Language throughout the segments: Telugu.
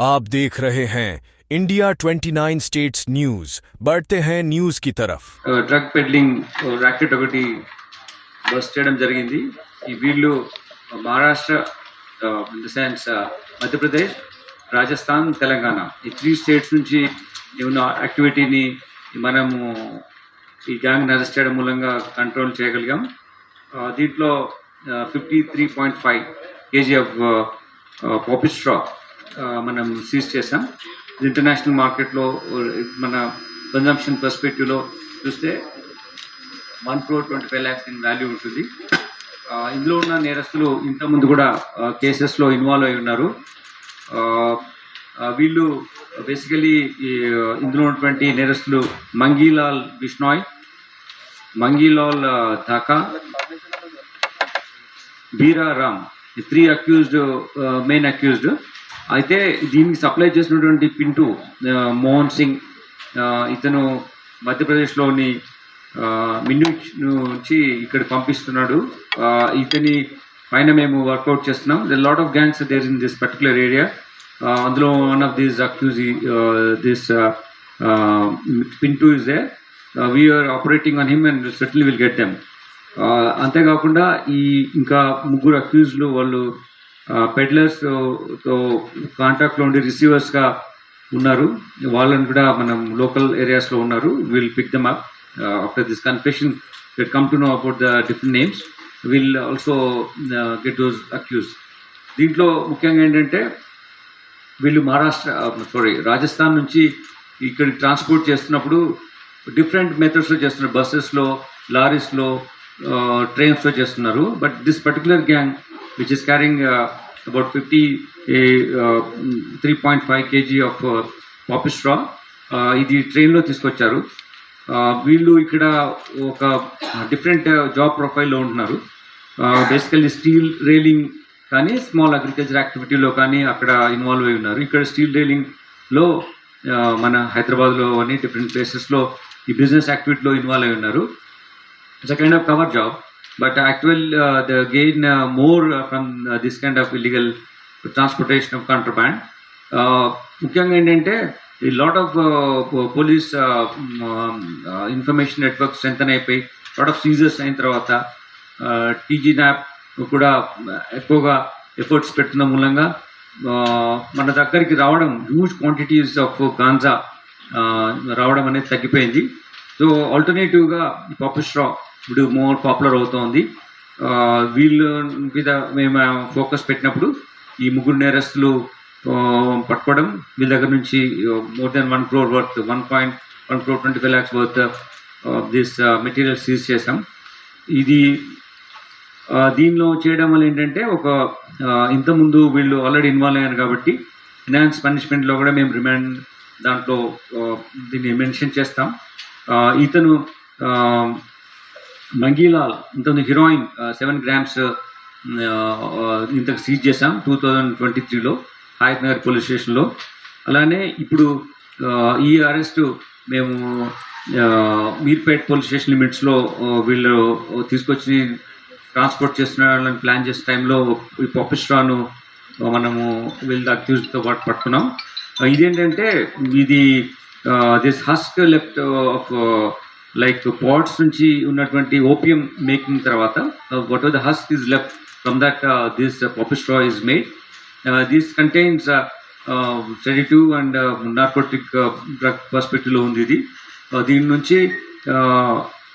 आप देख रहे हैं इंडिया 29 स्टेट्स न्यूज। बढ़ते हैं न्यूज की तरफ। డ్రగ్ పెడ్లింగ్ ర్యాకెట్ ఒకటి బస్ట్ చేయడం జరిగింది. ఈ వీళ్ళు Maharashtra, in the sense Madhya Pradesh, Rajasthan, Telangana, ఈ 3 స్టేట్స్ నుంచి ఉన్న యాక్టివిటీని మనము ఈ గ్యాంగ్ అరెస్ట్ చేయడం మూలంగా కంట్రోల్ చేయగలిగాం. దీంట్లో 53.5 kg ఆఫ్ పాపీ స్ట్రా మనం సీజ్ చేసాం. ఇంటర్నేషనల్ మార్కెట్లో మన కన్జంప్షన్ పర్స్పెక్టివ్లో చూస్తే 1,25 lakhs ఇన్ వాల్యూ ఉంటుంది. ఇందులో ఉన్న నేరస్తులు ఇంతకుముందు కూడా కేసెస్లో ఇన్వాల్వ్ అయి ఉన్నారు. వీళ్ళు బేసికలీ ఇందులో ఉన్నటువంటి నేరస్తులు మంగీలాల్ బిష్నాయ్, మంగీలాల్ ధాకా, బీరా రామ్, ఈ 3 అక్యూజ్డ్, మెయిన్ అక్యూజ్డ్. అయితే దీనికి సప్లై చేసినటువంటి పింటూ మోహన్ సింగ్, ఇతను మధ్యప్రదేశ్లోని మిన్యూచ్ నుంచి ఇక్కడ పంపిస్తున్నాడు. ఇతని పైన మేము వర్కౌట్ చేస్తున్నాం. The lot of gangs there in this particular area. అందులో one of these accuse, this Pintu is there. We are operating on him and certainly will get them. అంతేకాకుండా ఈ ఇంకా 3 అక్యూజ్లు వాళ్ళు పెడ్లర్స్తో కాంటాక్ట్లో ఉండి రిసీవర్స్గా ఉన్నారు. వాళ్ళని కూడా మనం లోకల్ ఏరియాస్లో ఉన్నారు. Will pick them up after this confession. Will come to know about the different names. Will also get those accused. దీంట్లో ముఖ్యంగా ఏంటంటే వీళ్ళు రాజస్థాన్ నుంచి ఇక్కడికి ట్రాన్స్పోర్ట్ చేస్తున్నప్పుడు డిఫరెంట్ మెథడ్స్లో చేస్తున్నారు. బస్సెస్లో, లారీస్లో, ట్రైన్స్లో చేస్తున్నారు. But this particular gang which is carrying about 3.5 kg of poppy straw, ఇది ట్రైన్లో తీసుకొచ్చారు. వీళ్ళు ఇక్కడ ఒక డిఫరెంట్ జాబ్ ప్రొఫైల్లో ఉంటున్నారు. బేసికల్లీ స్టీల్ రైలింగ్ కానీ, స్మాల్ అగ్రికల్చర్ యాక్టివిటీలో కానీ అక్కడ ఇన్వాల్వ్ అయి ఉన్నారు. ఇక్కడ స్టీల్ రైలింగ్లో మన హైదరాబాద్లో అని డిఫరెంట్ ప్లేసెస్లో ఈ బిజినెస్ యాక్టివిటీలో ఇన్వాల్వ్ అయి ఉన్నారు. It's a kind of cover job. But actually, they gain more from this kind of illegal transportation of contraband. ముఖ్యంగా ఏంటంటే ఈ lot of police information network strengthen అయిపోయి లాట్ ఆఫ్ సీజర్స్ అయిన తర్వాత టీజీ న్యాప్ కూడా ఎక్కువగా ఎఫర్ట్స్ పెడుతున్న మూలంగా మన దగ్గరికి రావడం, హ్యూజ్ క్వాంటిటీస్ ఆఫ్ గాంజా రావడం అనేది తగ్గిపోయింది. సో ఆల్టర్నేటివ్గా ఈ పాపీ స్ట్రా ఇప్పుడు మోర్ పాపులర్ అవుతోంది. వీళ్ళ మీద మేము ఫోకస్ పెట్టినప్పుడు ఈ 3 నేరస్తులు పట్టుకోవడం, వీళ్ళ దగ్గర నుంచి more than 1 crore worth, 1.25 lakhs worth this material seize చేసాం. ఇది దీనిలో చేయడం వల్ల ఏంటంటే ఇంతకుముందు వీళ్ళు ఆల్రెడీ ఇన్వాల్వ్ అయ్యారు కాబట్టి ఎన్హాన్స్ పనిష్మెంట్లో కూడా మేము రిమాండ్ దాంట్లో దీన్ని మెన్షన్ చేస్తాం. ఇతను మంగీలాల్, ఇంతకుముందు హీరోయిన్ 7 grams ఇంతకు సీజ్ చేశాం 2023లో హయత్ నగర్ పోలీస్ స్టేషన్లో. అలానే ఇప్పుడు ఈ అరెస్టు మేము మీర్పేట్ పోలీస్ స్టేషన్ లిమిట్స్లో వీళ్ళు తీసుకొచ్చి ట్రాన్స్పోర్ట్ చేస్తున్న వాళ్ళని ప్లాన్ చేసే టైంలో ఈ పాపీ స్ట్రాను మనము వీళ్ళ అక్యూజ్తో పాటు పట్టుకున్నాం. ఇదేంటంటే ఇది this husk left off like pots నుంచి ఉన్నటువంటి ఓపియం మేకింగ్ తర్వాత what are the husk is left from that this poppy straw is made. This contains sedative and narcotic drug పర్స్పెక్టివ్లో ఉంది ఇది. దీని నుంచి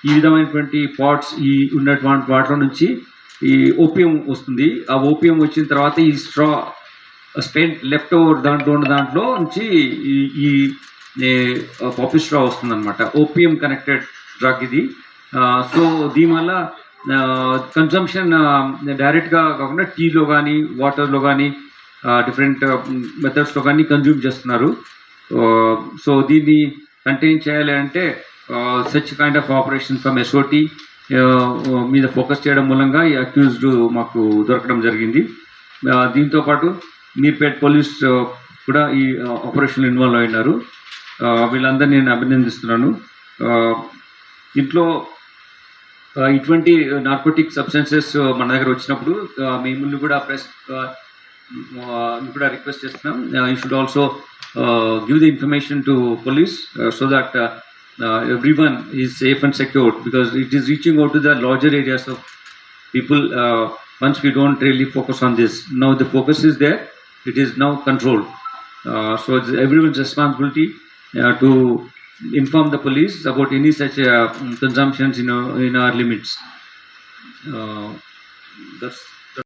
ఈ విధమైనటువంటి పాట్స్ ఈ ఉన్నటువంటి వాటిలో నుంచి ఈ ఓపియం వస్తుంది. ఆ ఓపియం వచ్చిన తర్వాత ఈ స్ట్రా స్పెంట్ లెఫ్ట్ ఓవర్ దాంట్లో నుంచి ఈ పాపీ స్ట్రా వస్తుందన్నమాట. ఓపియం కనెక్టెడ్ డ్రగ్ ఇది. సో దీనివల్ల కన్సంప్షన్ డైరెక్ట్గా కాకుండా టీలో కానీ, వాటర్లో కానీ, డిఫరెంట్ మెథడ్స్లో కానీ కన్జ్యూమ్ చేస్తున్నారు. సో దీన్ని కంటైన్ చేయాలి అంటే such kind of operation from SOT మీద ఫోకస్ చేయడం మూలంగా ఈ అక్యూజ్డ్ మాకు దొరకడం జరిగింది. దీంతోపాటు మీర్పేట్ పోలీస్ కూడా ఈ ఆపరేషన్లో ఇన్వాల్వ్ అయినారు. వీళ్ళందరినీ నేను అభినందిస్తున్నాను. ఇంట్లో ఇటువంటి నార్కోటిక్ సబ్స్టెన్సెస్ మన దగ్గర వచ్చినప్పుడు మిమ్మల్ని కూడా కూడా రిక్వెస్ట్ చేస్తున్నాం. You should also give the information to police so that everyone is safe and secured, because it is reaching out to the larger areas of people. Once we don't really focus on this, now the focus is there, it is now controlled. So it's everyone's responsibility to inform the police about any such consumptions in our limits. That's